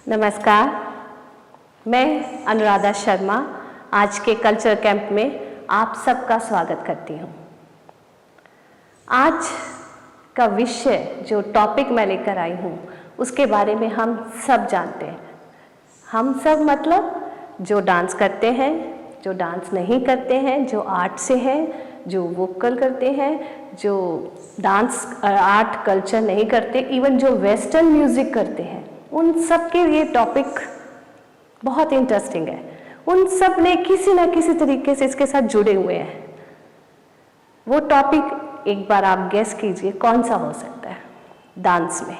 नमस्कार, मैं अनुराधा शर्मा आज के कल्चर कैंप में आप सबका स्वागत करती हूँ। आज का विषय जो टॉपिक मैं लेकर आई हूँ उसके बारे में हम सब जानते हैं। हम सब मतलब जो डांस करते हैं, जो डांस नहीं करते हैं, जो आर्ट से हैं, जो वोकल करते हैं, जो डांस आर्ट कल्चर नहीं करते, इवन जो वेस्टर्न म्यूज़िक करते हैं, उन सब के लिए टॉपिक बहुत इंटरेस्टिंग है। उन सब ने किसी न किसी तरीके से इसके साथ जुड़े हुए हैं। वो टॉपिक एक बार आप गेस कीजिए कौन सा हो सकता है डांस में।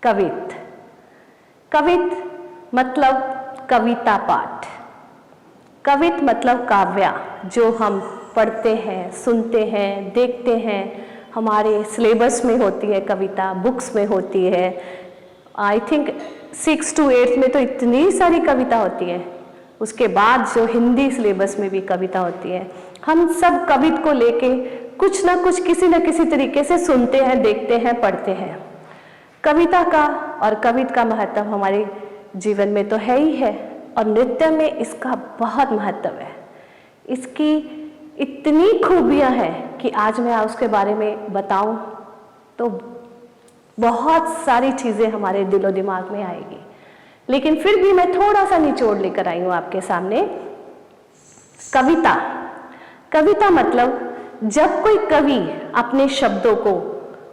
कवित। कवित मतलब कविता पाठ। कवित मतलब काव्य, जो हम पढ़ते हैं, सुनते हैं, देखते हैं। हमारे सिलेबस में होती है कविता, बुक्स में होती है। आई थिंक 6 to 8 में तो इतनी सारी कविता होती है। उसके बाद जो हिंदी सिलेबस में भी कविता होती है। हम सब कवित को लेके कुछ ना कुछ किसी न किसी तरीके से सुनते हैं, देखते हैं, पढ़ते हैं। कविता का और कवित का महत्व हमारे जीवन में तो है ही है, और नृत्य में इसका बहुत महत्व है। इसकी इतनी खूबियां हैं कि आज मैं उसके बारे में बताऊं तो बहुत सारी चीज़ें हमारे दिलो दिमाग में आएगी, लेकिन फिर भी मैं थोड़ा सा निचोड़ लेकर आई हूँ आपके सामने। कविता। कविता मतलब जब कोई कवि अपने शब्दों को,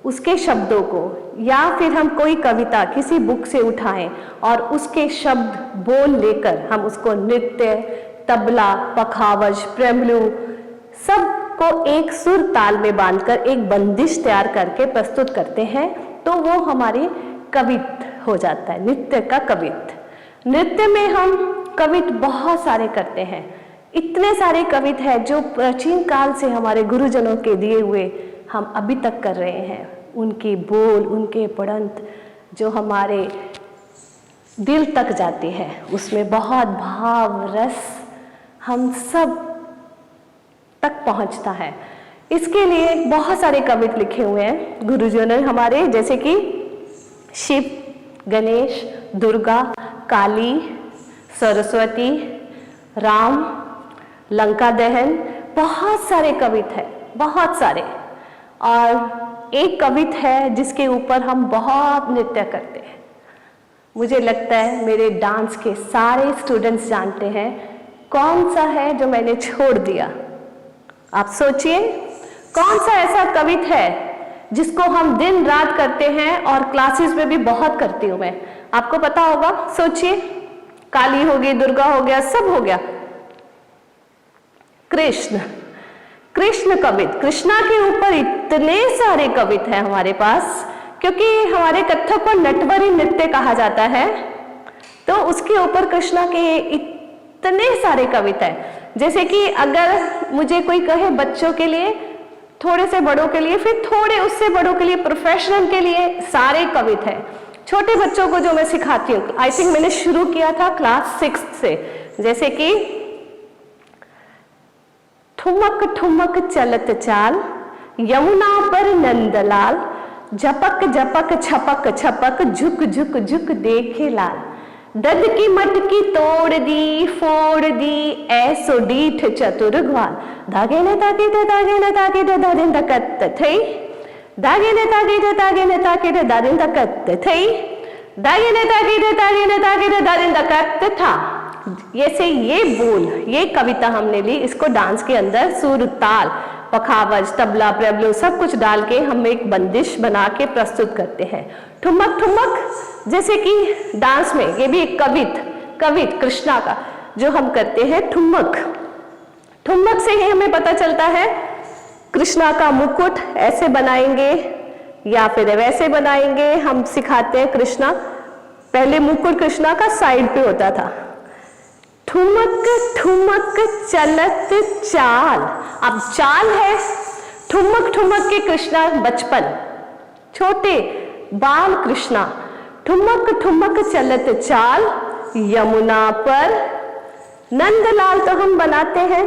उसके शब्दों को, या फिर हम कोई कविता किसी बुक से उठाएं और उसके शब्द बोल लेकर हम उसको नृत्य, तबला, पखावज, प्रेमलू सब को एक सुर ताल में बांधकर एक बंदिश तैयार करके प्रस्तुत करते हैं, तो वो हमारी कवित हो जाता है, नृत्य का कवित। नृत्य में हम कवित बहुत सारे करते हैं। इतने सारे कवित हैं जो प्राचीन काल से हमारे गुरुजनों के दिए हुए हम अभी तक कर रहे हैं। उनके बोल, उनके पढ़ंत जो हमारे दिल तक जाती है, उसमें बहुत भाव रस हम सब तक पहुंचता है। इसके लिए बहुत सारे कवित लिखे हुए हैं गुरुजनों ने हमारे, जैसे कि शिव, गणेश, दुर्गा, काली, सरस्वती, राम, लंका दहन, बहुत सारे कवित हैं, बहुत सारे। और एक कवित है जिसके ऊपर हम बहुत नृत्य करते हैं। मुझे लगता है मेरे डांस के सारे स्टूडेंट्स जानते हैं कौन सा है जो मैंने छोड़ दिया। आप सोचिए कौन सा ऐसा कवित है जिसको हम दिन रात करते हैं, और क्लासेस में भी बहुत करती हूं मैं। आपको पता होगा, सोचिए। काली हो गई, दुर्गा हो गया, सब हो गया। कृष्ण। कृष्ण कवित। कृष्णा के ऊपर इतने सारे कवित हैं हमारे पास, क्योंकि हमारे कथक को नटवरी नृत्य कहा जाता है, तो उसके ऊपर कृष्णा के इतने सारे कविता हैं। जैसे कि अगर मुझे कोई कहे बच्चों के लिए, थोड़े से बड़ों के लिए, फिर थोड़े उससे बड़ों के लिए, प्रोफेशनल के लिए सारे कवित हैं। छोटे बच्चों को जो मैं सिखाती हूँ, आई थिंक मैंने शुरू किया था क्लास 6 से, जैसे कि ठुमक ठुमक चलत चाल, यमुना पर नंदलाल, झपक झपक छपक छपक, झुक झुक झुक देखे लाल, दद की मटकी तोड़ दी, फोड़ दी, ऐसो डीठ चतुर ग्वाल, धागे ने ताके थे, धागे ने ताके थे, दादिन तकत थे, धागे ने ताके थे, धागे ने ताके थे, दादिन तकत थे, धागे ने ताके थे, धागे ने ताके थे, दादिन तकत था। जैसे ये बोल, ये कविता हमने ली, इसको डांस के अंदर सुर, ताल, पखावज, तबला, प्रेमलू सब कुछ डाल के हम एक बंदिश बना के प्रस्तुत करते हैं। ठुमक ठुमक, जैसे कि डांस में ये भी एक कवित कृष्णा का जो हम करते हैं ठुमक। ठुमक से ही हमें पता चलता है कृष्णा का मुकुट ऐसे बनाएंगे या फिर वैसे बनाएंगे। हम सिखाते हैं कृष्णा, पहले मुकुट कृष्णा का साइड पे होता था। ठुमक ठुमक चलत चाल, अब चाल है ठुमक ठुमक के कृष्णा बचपन, छोटे बाल कृष्णा। ठुमक ठुमक चलत चाल, यमुना पर नंदलाल, तो हम बनाते हैं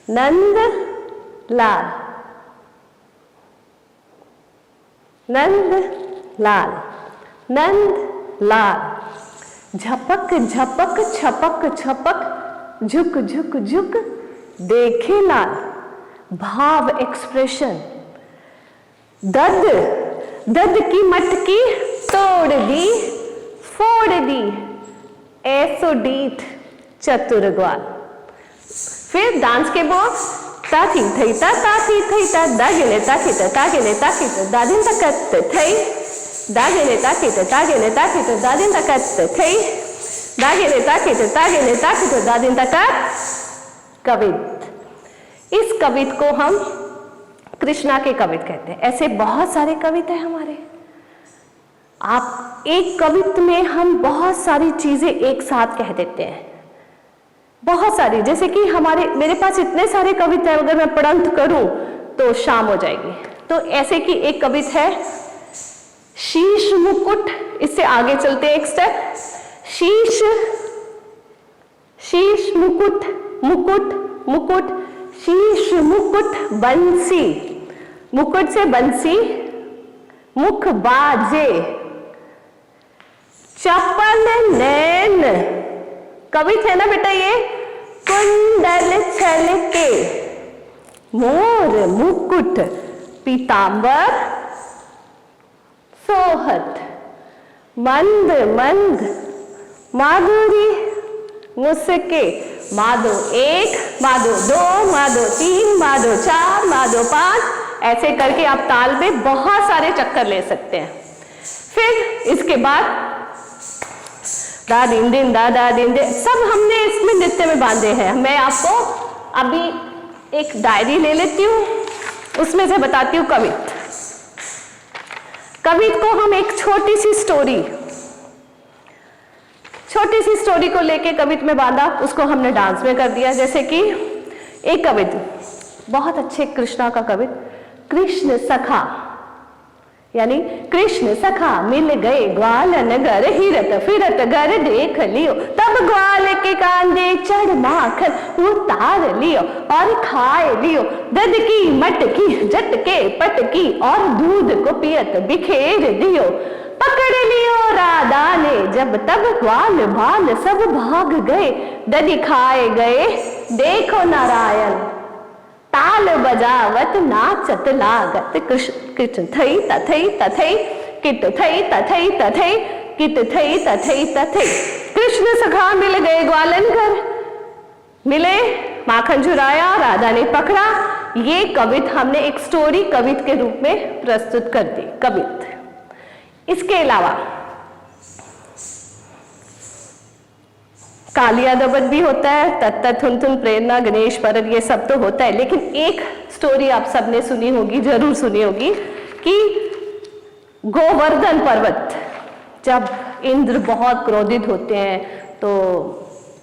नंद लाल। नंद लाल। झपक झपक छपक छपक झुक झुक झुक देखे लाल। भाव एक्सप्रेशन। दद दद की मटकी तोड़ दी फोड़ दी ऐसो डीठ चतुर ग्वाल। फिर डांस के बोल ताथी थई ता ताथी थई ता दागिने ताकी ता तागिने ताकी ता दादिन तकत थई दागिने ताकी ता तागिने ताकी ता दादिन तकत थई दागिने ताकी ता तागिने ताकी ता दादिन तकत। कवित। इस कवित को हम कृष्णा के कवित कहते हैं। ऐसे बहुत सारे कवित हैं हमारे। आप एक कवित में हम बहुत सारी चीजें एक साथ कह देते हैं, बहुत सारी। जैसे कि मेरे पास इतने सारे कविता है, अगर मैं पढ़ंत करूं तो शाम हो जाएगी। तो ऐसे की एक कवित है शीश मुकुट। इससे आगे चलते हैं एक स्टेप। शीश शीश मुकुट मुकुट मुकुट शीश मुकुट बंसी। मुकुट से बंसी। मुख बाजे चपल नैन। कवित है ना बेटा ये। कुंडल छलके मोर मुकुट पीतांबर सोहत। मंद मंद माधुरी मुस्के। माधो 1 माधो 2 माधो 3 माधो 4 माधो 5 ऐसे करके आप ताल पे बहुत सारे चक्कर ले सकते हैं। फिर इसके बाद दा दिन दिन दा दा दिन दिन सब हमने इसमें नृत्य में बांधे हैं। मैं आपको अभी एक डायरी ले लेती हूँ, उसमें से बताती हूँ कवित। कवित को हम एक छोटी सी स्टोरी को लेके कवित में बांधा, उसको हमने डांस में कर दिया। जैसे कि एक कवित बहुत अच्छे कृष्णा का कवित। कृष्ण सखा यानी कृष्ण सखा मिल गए ग्वाल नगर हिरत फिरत घर देख लियो। तब ग्वाल के कांधे चढ़ माखन उतार लियो और खाए लियो। दद की मटकी झटके पटकी और दूध को पियत बिखेर दियो। पकड़ लियो राधा ने जब तब ग्वाल बाल सब भाग गए। ददी खाए गए देखो नारायण ताल बजावत नाचत लागत। कृष्ण थई तथई तथई किट थई तथई तथई किट थई तथई तथई। कृष्ण सखा मिल गए ग्वालन घर। मिले, माखन झुराया, राधा ने पकड़ा। ये कवित हमने एक स्टोरी कवित के रूप में प्रस्तुत कर दी कवित। इसके अलावा कालिया दबत भी होता है, तत्त थुन थुन प्रेरणा गणेश परत, ये सब तो होता है। लेकिन एक स्टोरी आप सबने सुनी होगी, जरूर सुनी होगी, कि गोवर्धन पर्वत जब इंद्र बहुत क्रोधित होते हैं तो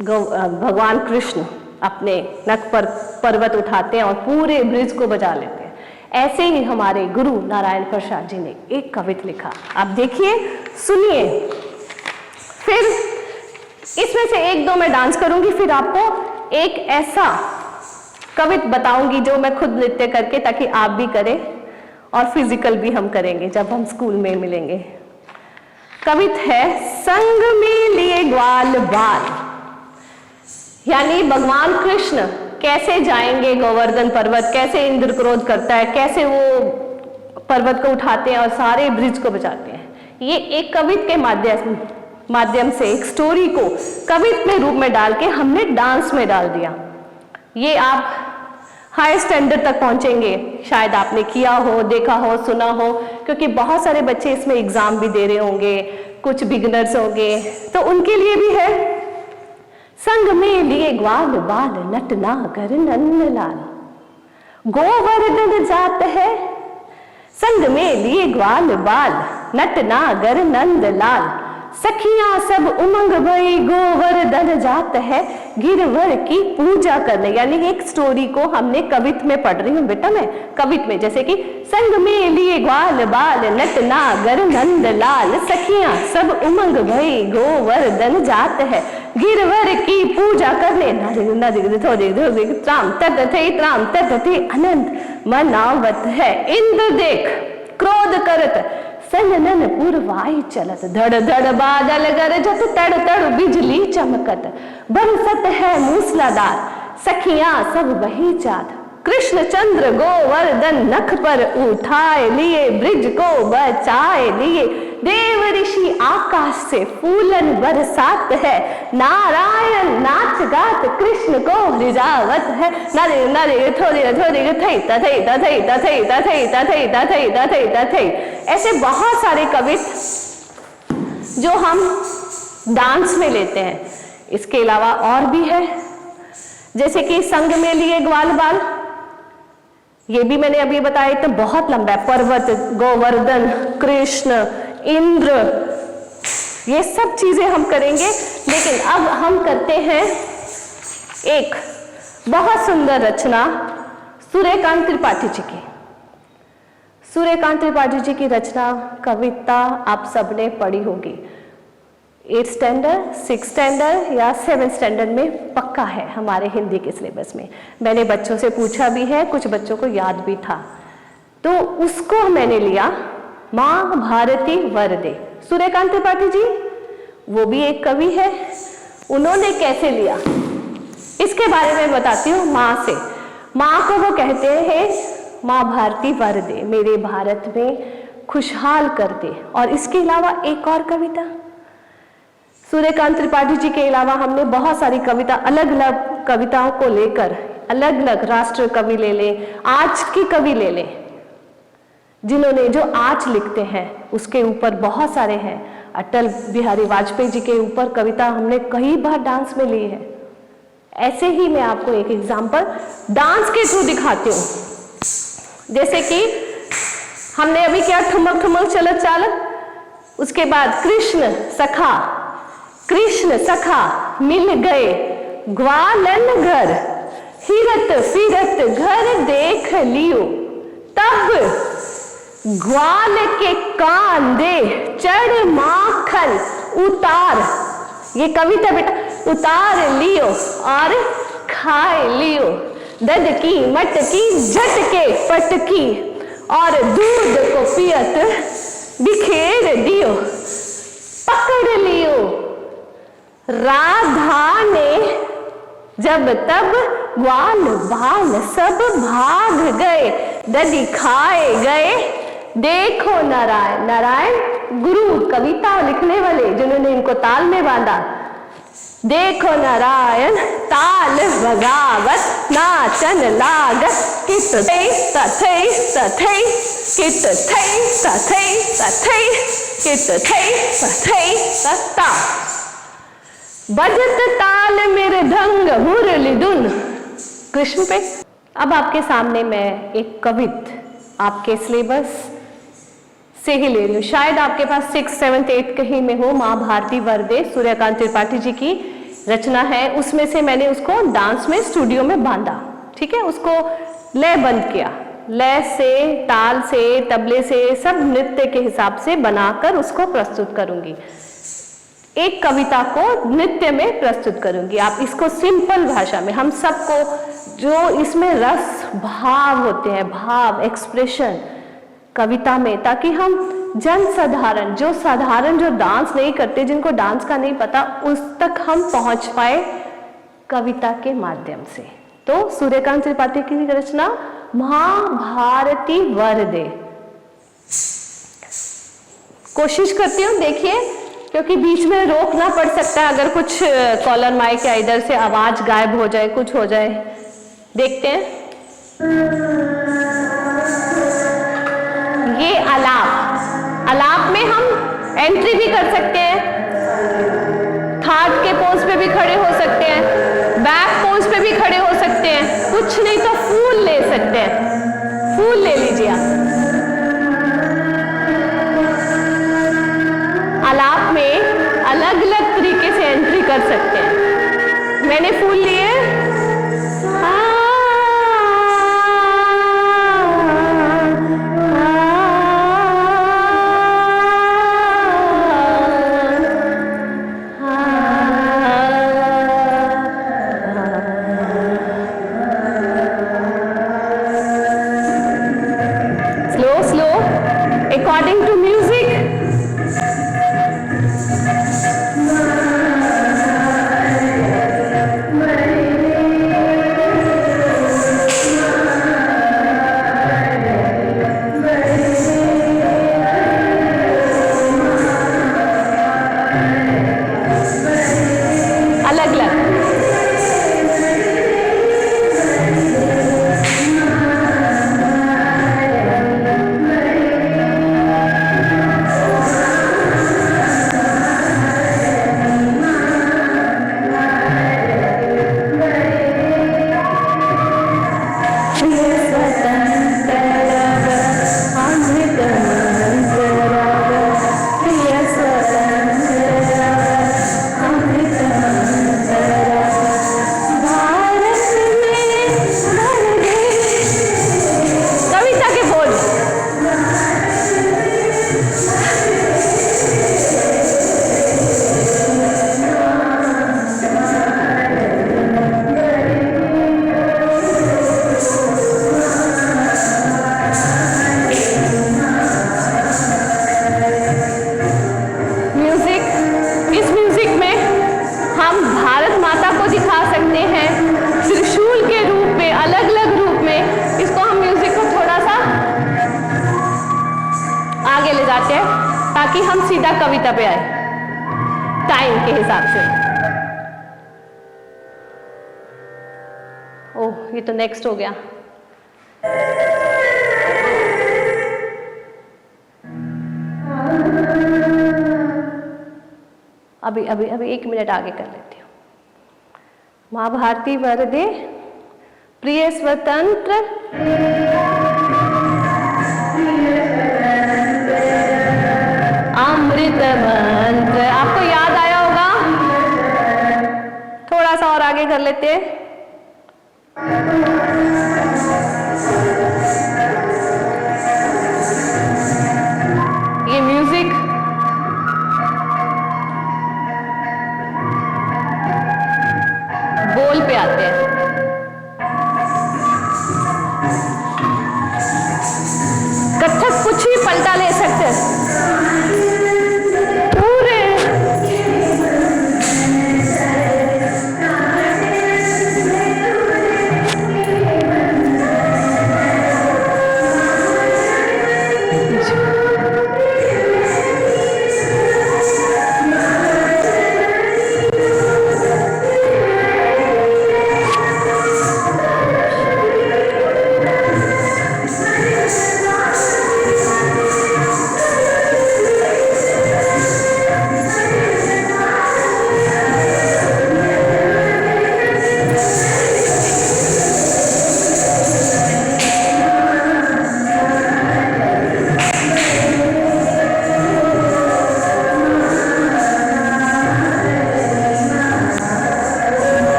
भगवान कृष्ण अपने नख पर पर्वत उठाते हैं और पूरे ब्रिज को बजा लेते हैं। ऐसे ही हमारे गुरु नारायण प्रसाद जी ने एक कवित लिखा। आप देखिए, सुनिए। फिर इसमें से 1-2 मैं डांस करूंगी, फिर आपको एक ऐसा कवित बताऊंगी जो मैं खुद नृत्य करके, ताकि आप भी करें और फिजिकल भी हम करेंगे जब हम स्कूल में मिलेंगे। कवित है संग में लिए ग्वाल बाल। यानी भगवान कृष्ण कैसे जाएंगे गोवर्धन पर्वत, कैसे इंद्र क्रोध करता है, कैसे वो पर्वत को उठाते हैं और सारे ब्रिज को बचाते हैं। ये एक कवित के माध्यम से एक स्टोरी को कवित में रूप में डाल के हमने डांस में डाल दिया। ये आप हाई स्टैंडर्ड तक पहुंचेंगे, शायद आपने किया हो, देखा हो, सुना हो, क्योंकि बहुत सारे बच्चे इसमें एग्जाम भी दे रहे होंगे, कुछ बिगिनर्स होंगे, तो उनके लिए भी है। संग में लिए ग्वाल बाल नट नागर नंद लाल। गोवर्धन जात है संग में लिए ग्वाल बाल नट नागर नंद लाल। सखियां सब उमंग भई गोवर्धन जात है गिरवर की पूजा करने। यानी एक स्टोरी को हमने कवित में पढ़ रही हूँ बेटा मैं, कवित में। जैसे कि संग में लिए ग्वाल बाल नट नागर नंद लाल। सखियां सब उमंग भई गोवर्धन जात है गिरवर की पूजा करने। त्राम तट थे आनंद मनावत है। इंद्र देख क्रोध करत सननन पुरवाई चलत, धड़ धड़ बादल गरजत, तड़ तड़ बिजली चमकत, बरसत है मूसलाधार, सखियां सब वही चाँद। कृष्ण चंद्र गोवर्धन नख पर उठाए लिए, ब्रिज को बचाए लिए, देव ऋषि आकाश से फूलन बरसात है, नारायण नाच गात कृष्ण को रिझावत है। नरे नरे थोड़ी थोड़ी थई तथई तथई तथई तथई तथई तथई तथई तथई। ऐसे बहुत सारे कवित जो हम डांस में लेते हैं। इसके अलावा और भी है, जैसे कि संग में लिए ग्वाल बाल, ये भी मैंने अभी बताया, तो बहुत लंबा है। पर्वत, गोवर्धन, कृष्ण, इंद्र, ये सब चीजें हम करेंगे। लेकिन अब हम करते हैं एक बहुत सुंदर रचना सूर्यकांत त्रिपाठी जी की। सूर्यकांत त्रिपाठी जी की रचना, कविता आप सबने पढ़ी होगी। 8th स्टैंडर्ड, 6th स्टैंडर्ड या 7th स्टैंडर्ड में पक्का है हमारे हिंदी के सिलेबस में। मैंने बच्चों से पूछा भी है, कुछ बच्चों को याद भी था, तो उसको मैंने लिया। माँ भारती वरदे, सूर्यकांत त्रिपाठी जी वो भी एक कवि है। उन्होंने कैसे लिया इसके बारे में बताती हूँ। माँ से, माँ को वो कहते हैं माँ भारती वरदे, मेरे भारत में खुशहाल कर दे। और इसके अलावा एक और कविता, सूर्यकांत त्रिपाठी जी के अलावा हमने बहुत सारी कविता, अलग अलग कविताओं को लेकर अलग अलग राष्ट्र कवि ले लें, आज की कवि ले लें, जिन्होंने जो आज लिखते हैं उसके ऊपर बहुत सारे हैं। अटल बिहारी वाजपेयी जी के ऊपर कविता हमने कई बार डांस में ली है। ऐसे ही मैं आपको एक एग्जाम्पल डांस के थ्रू दिखाती हूँ। जैसे कि हमने अभी क्या, ठुमक ठुमक चलत चालत, उसके बाद कृष्ण सखा, कृष्ण सखा मिल गए ग्वालन घर, हिरत फिरत घर देख लियो, तब ग्वाल के कांदे चढ़ माखन उतार, ये कविता बेटा, उतार लियो और खाए लियो, ददकी मटकी झटके पटकी और दूध को पियत बिखेर दियो, पकड़ लियो राधा ने जब तब ग्वाल बाल सब भाग गए, ददी खाए गए देखो नारायण। नारायण गुरु कविता लिखने वाले जिन्होंने इनको ताल में बांधा। देखो नारायण ताल बगावत नाचन लागत, कित थई तथई तथई, कित थई तथई तथई, कित थई तथई तथा, बजत ताल मेरे ढंग मुरली धुन। कृष्ण पे। अब आपके सामने मैं एक कवित आपके सिलेबस से ही ले रही हूँ, शायद आपके पास 6th 7th 8th कहीं में हो। माँ भारती वरदे सूर्यकांत त्रिपाठी जी की रचना है, उसमें से मैंने उसको डांस में स्टूडियो में बांधा, ठीक है, उसको लय बंद किया, लय से, ताल से, तबले से, सब नृत्य के हिसाब से बनाकर उसको प्रस्तुत करूंगी। एक कविता को नृत्य में प्रस्तुत करूंगी। आप इसको सिंपल भाषा में, हम सबको जो इसमें रस भाव होते हैं, भाव एक्सप्रेशन कविता में, ताकि हम जन साधारण जो डांस नहीं करते, जिनको डांस का नहीं पता, उस तक हम पहुंच पाए कविता के माध्यम से। तो सूर्यकांत त्रिपाठी की रचना महाभारती वरदे, कोशिश करती हूँ, देखिए, क्योंकि बीच में रोकना पड़ सकता है अगर कुछ कॉलर माइक या इधर से आवाज गायब हो जाए, कुछ हो जाए। देखते हैं, ये आलाप, आलाप में हम एंट्री भी कर सकते हैं, थर्ड के पोज पे भी खड़े हो सकते हैं, बैक पोज पे भी खड़े हो सकते हैं, कुछ नहीं तो फूल ले सकते हैं, फूल ले लीजिए आप। आलाप में अलग अलग तरीके से एंट्री कर सकते हैं। मैंने फूल लिए, ताकि हम सीधा कविता पे आए टाइम के हिसाब से। ओह, ये तो नेक्स्ट हो गया। अभी अभी अभी 1 मिनट आगे कर लेती हूँ। माँ भारती वरदे प्रिय स्वतंत्र अमृत मंत्र। आपको याद आया होगा? थोड़ा सा और आगे कर लेते हैं। ये म्यूजिक बोल पे आते हैं। कथक कुछ भी पलटा ले सकते हैं पूरे।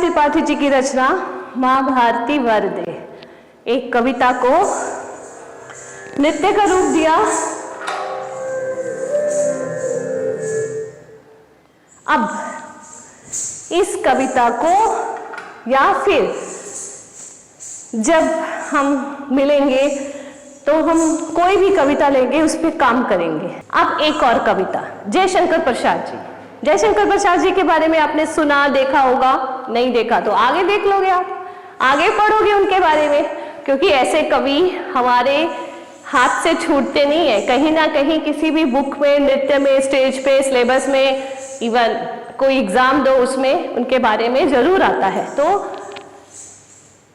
त्रिपाठी जी की रचना माँ भारती वरदे, एक कविता को नृत्य का रूप दिया। अब इस कविता को या फिर जब हम मिलेंगे तो हम कोई भी कविता लेंगे, उस पर काम करेंगे। अब एक और कविता, जयशंकर प्रसाद जी। जयशंकर प्रसाद जी के बारे में आपने सुना, देखा होगा, नहीं देखा तो आगे देख लोगे, आप आगे पढ़ोगे उनके बारे में, क्योंकि ऐसे कवि हमारे हाथ से छूटते नहीं है। कहीं ना कहीं किसी भी बुक में, नृत्य में, स्टेज पे, सिलेबस में, इवन कोई एग्जाम दो उसमें उनके बारे में जरूर आता है। तो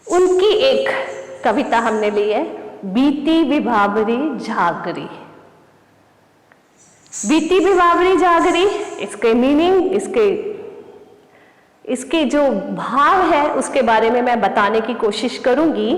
उनकी एक कविता हमने ली है, बीती विभावरी जागरी। बीती विभावरी जागरी, इसके मीनिंग, इसके जो भाव है उसके बारे में मैं बताने की कोशिश करूंगी।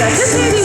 Just